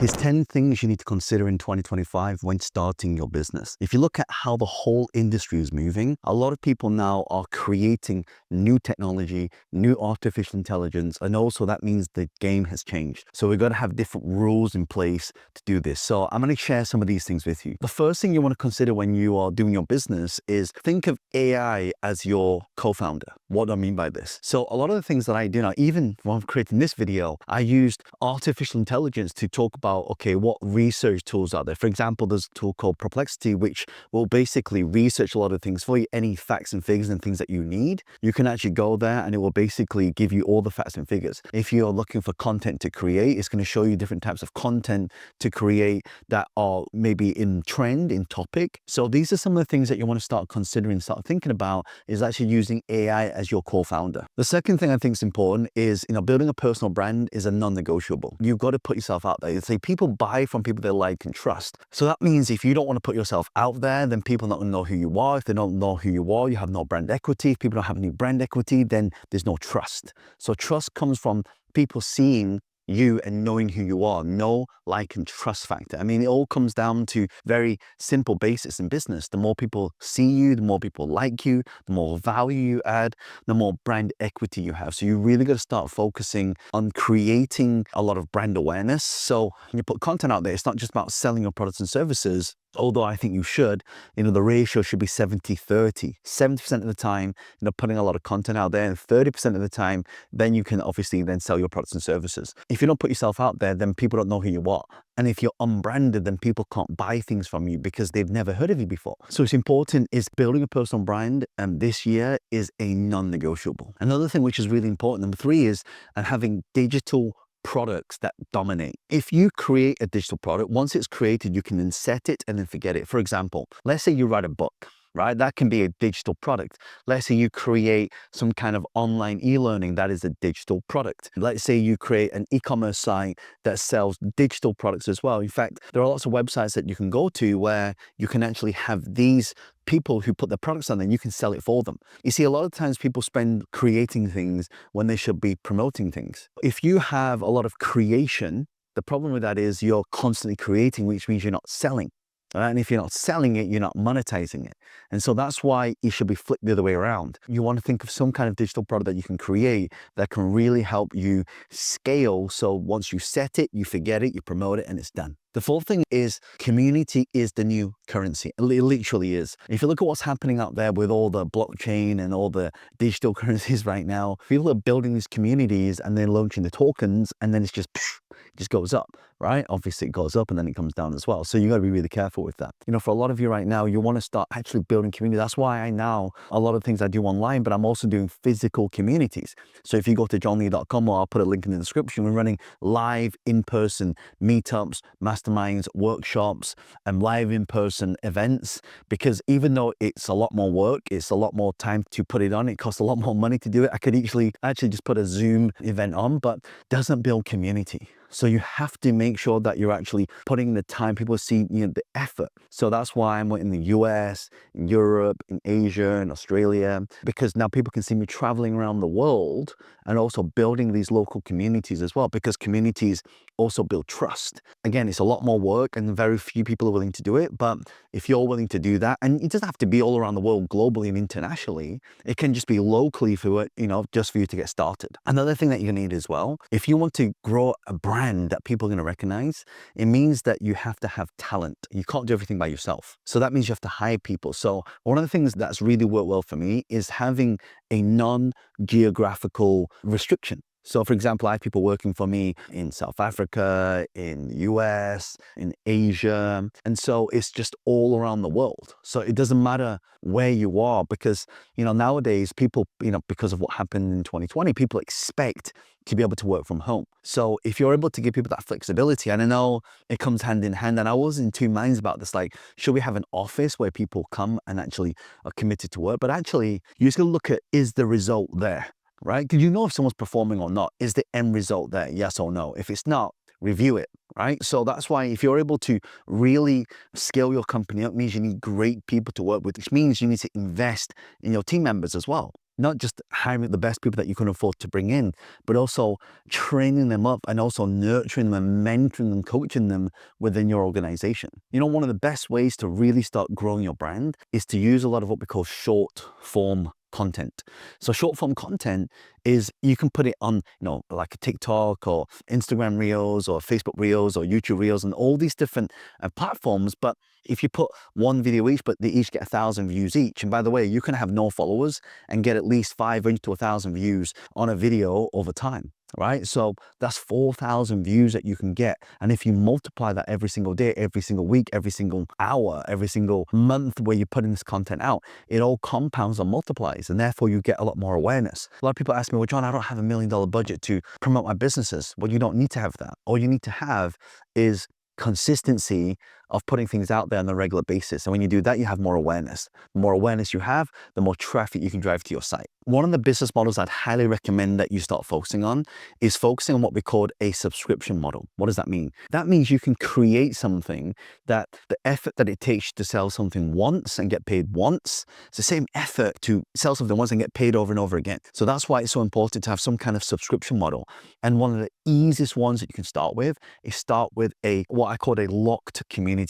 Here's 10 things you need to consider in 2025 when starting your business. If you look at how the whole industry is moving, a lot of people now are creating new technology, new artificial intelligence, and also that means the game has changed. So we've got to have different rules in place to do this. So I'm going to share some of these things with you. The first thing you want to consider when you are doing your business is think of AI as your co-founder. What do I mean by this? So a lot of the things that I do now, even when I'm creating this video, I used artificial intelligence to talk about, okay, what research tools are there? For example, there's a tool called Perplexity, which will basically research a lot of things for you, any facts and figures and things that you need. You can actually go there and it will basically give you all the facts and figures. If you're looking for content to create, it's going to show you different types of content to create that are maybe in trend, in topic. So these are some of the things that you want to start considering, start thinking about, is actually using AI as your co-founder. The second thing I think is important is, building a personal brand is a non-negotiable. You've got to put yourself out there. You say people buy from people they like and trust. So that means if you don't want to put yourself out there, then people are not going to know who you are. If they don't know who you are, you have no brand equity. If people don't have any brand equity, then there's no trust. So trust comes from people seeing you and knowing who you are. Know, like, and trust factor. It all comes down to very simple basics in business. The more people see you, the more people like you, the more value you add, the more brand equity you have. So you really got to start focusing on creating a lot of brand awareness. So when you put content out there, it's not just about selling your products and services, although I think you should. The ratio should be 70-30. 70% of the time, putting a lot of content out there, and 30% of the time, then you can obviously then sell your products and services. If you don't put yourself out there, then people don't know who you are. And if you're unbranded, then people can't buy things from you because they've never heard of you before. So it's important is building a personal brand, and this year is a non-negotiable. Another thing which is really important, number 3, is having digital products that dominate. If you create a digital product, once it's created, you can then set it and then forget it. For example, let's say you write a book, right? That can be a digital product. Let's say you create some kind of online e-learning, that is a digital product. Let's say you create an e-commerce site that sells digital products as well. In fact, there are lots of websites that you can go to where you can actually have these people who put their products on there and you can sell it for them. You see, a lot of times people spend creating things when they should be promoting things. If you have a lot of creation, the problem with that is you're constantly creating, which means you're not selling. And if you're not selling it, you're not monetizing it. And so that's why it should be flipped the other way around. You want to think of some kind of digital product that you can create that can really help you scale. So once you set it, you forget it, you promote it, and it's done. The fourth thing is community is the new currency. It literally is. If you look at what's happening out there with all the blockchain and all the digital currencies right now, people are building these communities and they're launching the tokens, and then it just goes up, right? Obviously it goes up and then it comes down as well. So you got to be really careful with that. For a lot of you right now, you want to start actually building community. That's why a lot of things I do online, but I'm also doing physical communities. So if you go to johnlee.com, or I'll put a link in the description, we're running live in-person meetups, masterminds, workshops, and live in-person events, because even though it's a lot more work, it's a lot more time to put it on, it costs a lot more money to do it. I could actually just put a Zoom event on, but doesn't build community. So you have to make sure that you're actually putting the time, people see the effort. So that's why I'm in the US, in Europe, in Asia, in Australia, because now people can see me traveling around the world and also building these local communities as well, because communities also build trust. Again, it's a lot more work and very few people are willing to do it. But if you're willing to do that, and it doesn't have to be all around the world, globally and internationally, it can just be locally for it, just for you to get started. Another thing that you need as well, if you want to grow a brand that people are going to recognize, it means that you have to have talent. You can't do everything by yourself. So that means you have to hire people. So one of the things that's really worked well for me is having a non-geographical restriction. So for example, I have people working for me in South Africa, in the US, in Asia. And so it's just all around the world. So it doesn't matter where you are, because, nowadays people, because of what happened in 2020, people expect to be able to work from home. So if you're able to give people that flexibility, and I know it comes hand in hand, and I was in two minds about this, like, should we have an office where people come and actually are committed to work? But actually, you just gotta look at, is the result there? Right? Because you know if someone's performing or not. Is the end result there? Yes or no? If it's not, review it, right? So that's why if you're able to really scale your company up, it means you need great people to work with, which means you need to invest in your team members as well. not just hiring the best people that you can afford to bring in, but also training them up and also nurturing them and mentoring them, coaching them within your organization. You know, one of the best ways to really start growing your brand is to use a lot of what we call short form content. So short form content is, you can put it on, like a TikTok or Instagram Reels or Facebook Reels or YouTube Reels and all these different platforms. But if you put one video each, but they each get 1,000 views each, and by the way, you can have no followers and get at least 500 to 1,000 views on a video over time, right? So that's 4,000 views that you can get. And if you multiply that every single day, every single week, every single hour, every single month where you're putting this content out, it all compounds and multiplies, and therefore you get a lot more awareness. A lot of people ask me, well, John, I don't have $1 million budget to promote my businesses. Well, you don't need to have that. All you need to have is consistency of putting things out there on a regular basis. And when you do that, you have more awareness. The more awareness you have, the more traffic you can drive to your site. One of the business models I'd highly recommend that you start focusing on is focusing on what we call a subscription model. What does that mean? That means you can create something that the effort that it takes to sell something once and get paid once, it's the same effort to sell something once and get paid over and over again. So that's why it's so important to have some kind of subscription model. And one of the easiest ones that you can start with is start with what I call a locked community,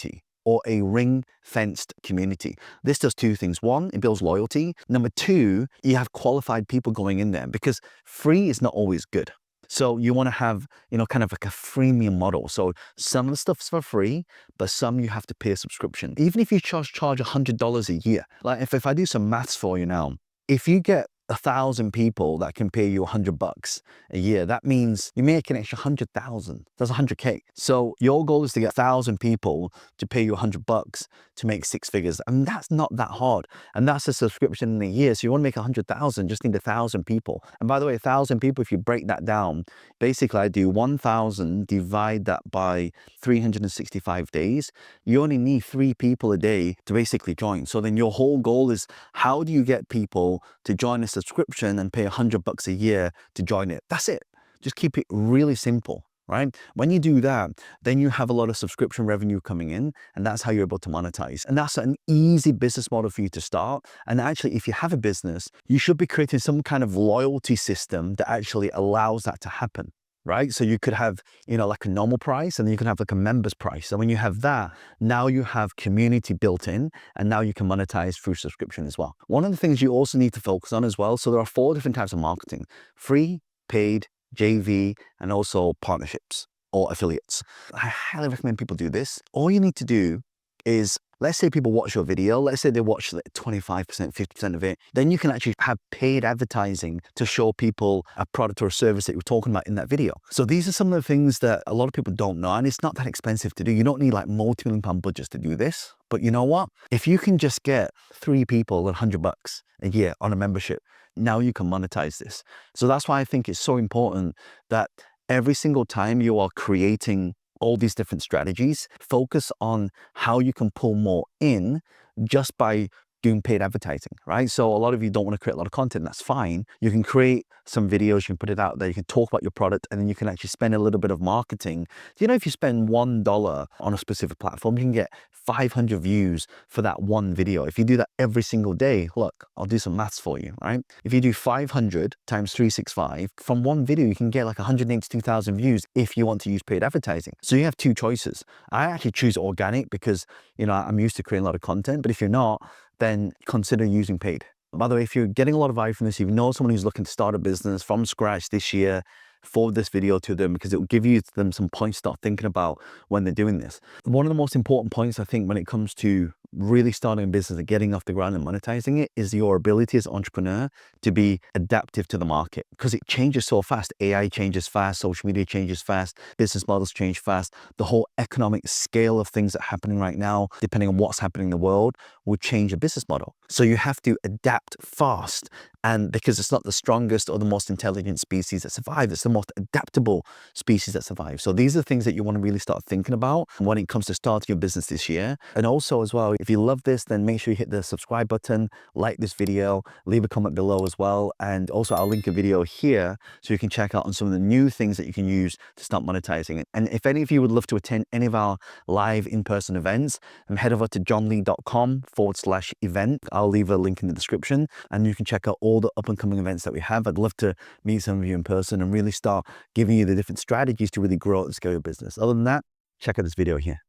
or a ring-fenced community. This does two things. One, it builds loyalty. Number two, you have qualified people going in there, because free is not always good. So you want to have, kind of like a freemium model. So some of the stuff's for free, but some you have to pay a subscription. Even if you charge $100 a year. Like if I do some maths for you now, if you get 1,000 people that can pay you $100 a year, that means you make an extra 100,000. That's 100K. So your goal is to get 1,000 people to pay you $100 to make 6 figures. And that's not that hard. And that's a subscription in a year. So you want to make 100,000, just need 1,000 people. And by the way, 1,000 people, if you break that down, basically I do 1,000, divide that by 365 days. You only need 3 people a day to basically join. So then your whole goal is, how do you get people to join a subscription and pay $100 a year to join it? That's it. Just keep it really simple, right? When you do that, then you have a lot of subscription revenue coming in, and that's how you're able to monetize. And that's an easy business model for you to start. And actually, if you have a business, you should be creating some kind of loyalty system that actually allows that to happen. Right? So you could have, like a normal price, and then you can have like a member's price. And when you have that, now you have community built in, and now you can monetize through subscription as well. One of the things you also need to focus on as well, so there are 4 different types of marketing: free, paid, JV, and also partnerships or affiliates. I highly recommend people do this. All you need to do is, let's say people watch your video, let's say they watch 25%, 50% of it, then you can actually have paid advertising to show people a product or a service that you're talking about in that video. So these are some of the things that a lot of people don't know, and it's not that expensive to do. You don't need like multi-million-pound budgets to do this. But you know what? If you can just get 3 people at $100 a year on a membership, now you can monetize this. So that's why I think it's so important that every single time you are creating all these different strategies, focus on how you can pull more in just by doing paid advertising, right? So a lot of you don't want to create a lot of content. That's fine. You can create some videos, you can put it out there, you can talk about your product, and then you can actually spend a little bit of marketing. If you spend $1 on a specific platform, you can get 500 views for that one video. If you do that every single day, look, I'll do some maths for you, right? If you do 500 times 365, from one video, you can get like 182,000 views if you want to use paid advertising. So you have 2 choices. I actually choose organic because, I'm used to creating a lot of content, but if you're not, then consider using paid. By the way, if you're getting a lot of value from this, if you know someone who's looking to start a business from scratch this year, forward this video to them, because it will give them some points to start thinking about when they're doing this. One of the most important points, I think, when it comes to really starting a business and getting off the ground and monetizing it is your ability as an entrepreneur to be adaptive to the market, because it changes so fast. AI changes fast, social media changes fast, business models change fast. The whole economic scale of things that are happening right now, depending on what's happening in the world, will change a business model. So you have to adapt fast, and because it's not the strongest or the most intelligent species that survive, it's the most adaptable species that survive. So these are things that you want to really start thinking about when it comes to starting your business this year. And also as well, If you love this, then make sure you hit the subscribe button, like this video, leave a comment below as well. And also I'll link a video here so you can check out on some of the new things that you can use to start monetizing it. And if any of you would love to attend any of our live in-person events, head over to johnlee.com/event. I'll leave a link in the description and you can check out all the up and coming events that we have. I'd love to meet some of you in person and really start giving you the different strategies to really grow and scale your business. Other than that, check out this video here.